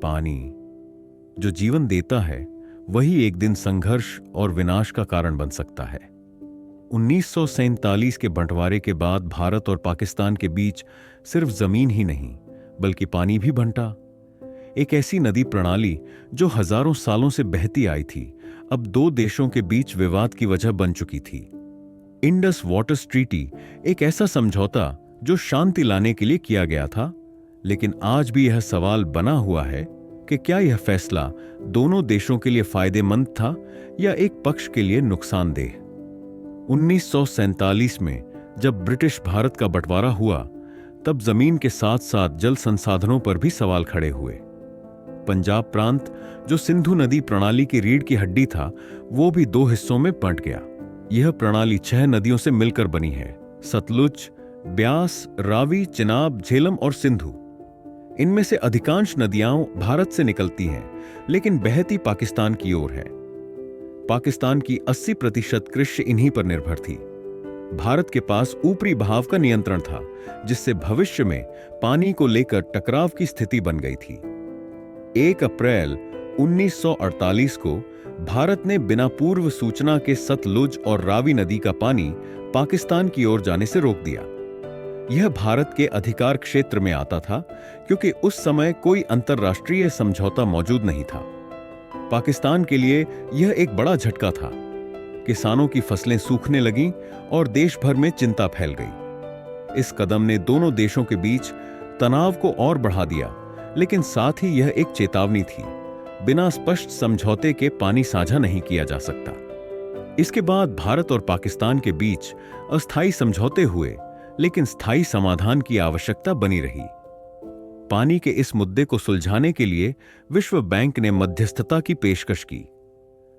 पानी जो जीवन देता है वही एक दिन संघर्ष और विनाश का कारण बन सकता है। 1947 के बंटवारे के बाद भारत और पाकिस्तान के बीच सिर्फ जमीन ही नहीं बल्कि पानी भी बंटा। एक ऐसी नदी प्रणाली जो हजारों सालों से बहती आई थी, अब दो देशों के बीच विवाद की वजह बन चुकी थी। इंडस वाटर्स ट्रीटी एक ऐसा समझौता जो शांति लाने के लिए किया गया था, लेकिन आज भी यह सवाल बना हुआ है कि क्या यह फैसला दोनों देशों के लिए फायदेमंद था या एक पक्ष के लिए नुकसानदेह। 1947 में जब ब्रिटिश भारत का बंटवारा हुआ, तब जमीन के साथ साथ जल संसाधनों पर भी सवाल खड़े हुए। पंजाब प्रांत, जो सिंधु नदी प्रणाली की रीढ़ की हड्डी था, वो भी दो हिस्सों में बंट गया। यह प्रणाली 6 नदियों से मिलकर बनी है: सतलुज, ब्यास, रावी, चिनाब, झेलम और सिंधु। इनमें से अधिकांश नदियां भारत से निकलती हैं, लेकिन बहती पाकिस्तान की ओर है। पाकिस्तान की 80% कृषि इन्हीं पर निर्भर थी। भारत के पास ऊपरी बहाव का नियंत्रण था, जिससे भविष्य में पानी को लेकर टकराव की स्थिति बन गई थी। 1 अप्रैल 1948 को भारत ने बिना पूर्व सूचना के सतलुज और रावी नदी का पानी पाकिस्तान की ओर जाने से रोक दिया। यह भारत के अधिकार क्षेत्र में आता था, क्योंकि उस समय कोई अंतर्राष्ट्रीय समझौता मौजूद नहीं था। पाकिस्तान के लिए यह एक बड़ा झटका था। किसानों की फसलें सूखने लगीं और देश भर में चिंता फैल गई। इस कदम ने दोनों देशों के बीच तनाव को और बढ़ा दिया, लेकिन साथ ही यह एक चेतावनी थी। बिना स्पष्ट समझौते के पानी साझा नहीं किया जा सकता। इसके बाद भारत और पाकिस्तान के बीच अस्थायी समझौते हुए, लेकिन स्थायी समाधान की आवश्यकता बनी रही। पानी के इस मुद्दे को सुलझाने के लिए विश्व बैंक ने मध्यस्थता की पेशकश की।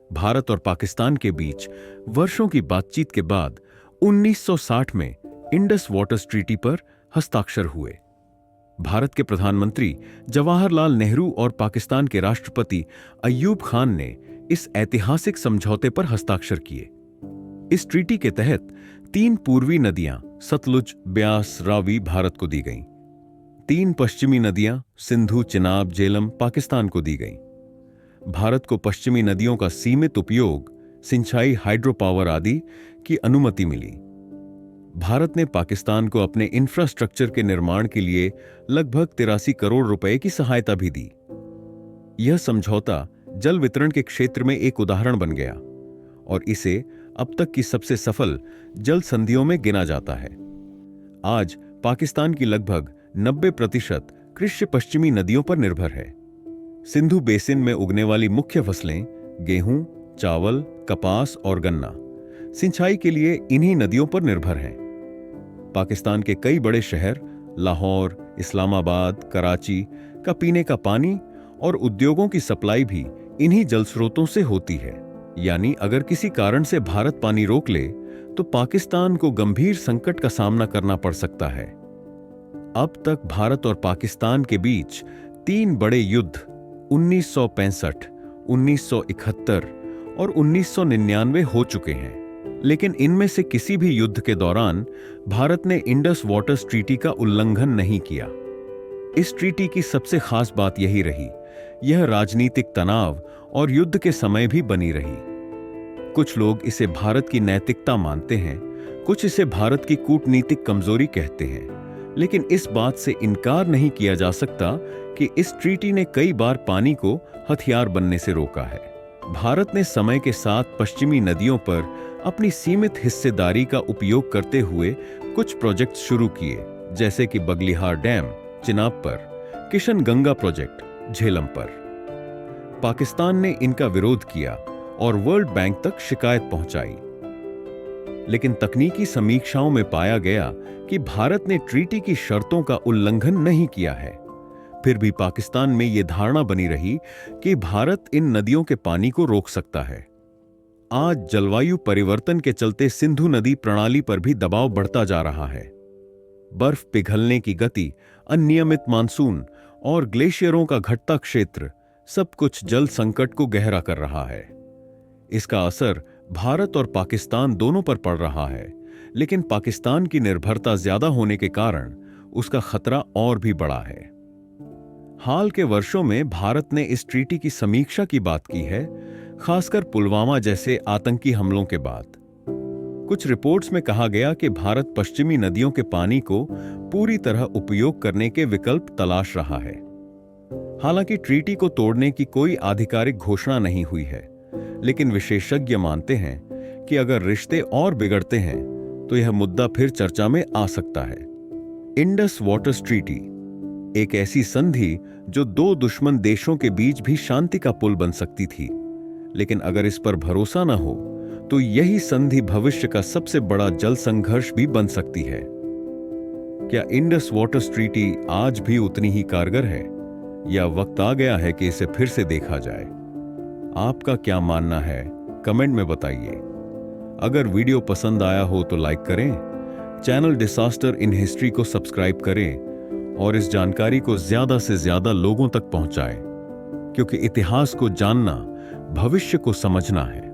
भारत और पाकिस्तान के बीच वर्षों की बातचीत के बाद 1960 में इंडस वाटर्स ट्रीटी पर हस्ताक्षर हुए। भारत के प्रधानमंत्री जवाहरलाल नेहरू और पाकिस्तान के राष्ट्रपति अय्यूब खान ने इस ऐतिहासिक समझौते पर हस्ताक्षर किए। इस ट्रीटी के तहत 3 पूर्वी नदियां सतलुज, ब्यास, रावी भारत को दी गईं। 3 पश्चिमी नदियां सिंधु, चिनाब, झेलम पाकिस्तान को दी गईं। भारत को पश्चिमी नदियों का सीमित उपयोग, सिंचाई, हाइड्रो पावर आदि की अनुमति मिली। भारत ने पाकिस्तान को अपने इंफ्रास्ट्रक्चर के निर्माण के लिए लगभग 83 करोड़ रुपए की सहायता भी दी। यह समझौता जल वितरण के क्षेत्र में एक उदाहरण बन गया और इसे अब तक की सबसे सफल जल संधियों में गिना जाता है। आज पाकिस्तान की लगभग 90% कृषि पश्चिमी नदियों पर निर्भर है। सिंधु बेसिन में उगने वाली मुख्य फसलें गेहूं, चावल, कपास और गन्ना सिंचाई के लिए इन्हीं नदियों पर निर्भर हैं। पाकिस्तान के कई बड़े शहर लाहौर, इस्लामाबाद, कराची का पीने का पानी और उद्योगों की सप्लाई भी इन्हीं जल स्रोतों से होती है। यानी अगर किसी कारण से भारत पानी रोक ले तो पाकिस्तान को गंभीर संकट का सामना करना पड़ सकता है। अब तक भारत और पाकिस्तान के बीच 3 बड़े युद्ध 1965, 1971 और 1999 हो चुके हैं, लेकिन इनमें से किसी भी युद्ध के दौरान भारत ने इंडस वाटर्स ट्रीटी का उल्लंघन नहीं किया। इस ट्रीटी की सबसे खास बात यही रही, यह राजनीतिक तनाव और युद्ध के समय भी बनी रही। कुछ लोग इसे भारत की नैतिकता मानते हैं, कुछ इसे भारत की कूटनीतिक कमजोरी कहते हैं, लेकिन इस बात से इनकार नहीं किया जा सकता कि इस ट्रीटी ने कई बार पानी को हथियार बनने से रोका है। भारत ने समय के साथ पश्चिमी नदियों पर अपनी सीमित हिस्सेदारी का उपयोग करते हुए कुछ प्रोजेक्ट शुरू किए, जैसे कि बगलिहार डैम चिनाब पर, किशन गंगा प्रोजेक्ट झेलम पर। पाकिस्तान ने इनका विरोध किया और वर्ल्ड बैंक तक शिकायत पहुंचाई, लेकिन तकनीकी समीक्षाओं में पाया गया कि भारत ने ट्रीटी की शर्तों का उल्लंघन नहीं किया है। फिर भी पाकिस्तान में यह धारणा बनी रही कि भारत इन नदियों के पानी को रोक सकता है। आज जलवायु परिवर्तन के चलते सिंधु नदी प्रणाली पर भी दबाव बढ़ता जा रहा है। बर्फ पिघलने की गति, अनियमित मानसून और ग्लेशियरों का घटता क्षेत्र सब कुछ जल संकट को गहरा कर रहा है। इसका असर भारत और पाकिस्तान दोनों पर पड़ रहा है, लेकिन पाकिस्तान की निर्भरता ज्यादा होने के कारण उसका खतरा और भी बड़ा है। हाल के वर्षों में भारत ने इस ट्रीटी की समीक्षा की बात की है, खासकर पुलवामा जैसे आतंकी हमलों के बाद। कुछ रिपोर्ट्स में कहा गया कि भारत पश्चिमी नदियों के पानी को पूरी तरह उपयोग करने के विकल्प तलाश रहा है। हालांकि ट्रीटी को तोड़ने की कोई आधिकारिक घोषणा नहीं हुई है, लेकिन विशेषज्ञ मानते हैं कि अगर रिश्ते और बिगड़ते हैं तो यह मुद्दा फिर चर्चा में आ सकता है। इंडस वाटर्स ट्रीटी एक ऐसी संधि जो दो दुश्मन देशों के बीच भी शांति का पुल बन सकती थी, लेकिन अगर इस पर भरोसा न हो तो यही संधि भविष्य का सबसे बड़ा जल संघर्ष भी बन सकती है। क्या इंडस वाटर्स ट्रीटी आज भी उतनी ही कारगर है, या वक्त आ गया है कि इसे फिर से देखा जाए? आपका क्या मानना है, कमेंट में बताइए। अगर वीडियो पसंद आया हो तो लाइक करें, चैनल डिजास्टर इन हिस्ट्री को सब्सक्राइब करें और इस जानकारी को ज्यादा से ज्यादा लोगों तक पहुंचाएं, क्योंकि इतिहास को जानना भविष्य को समझना है।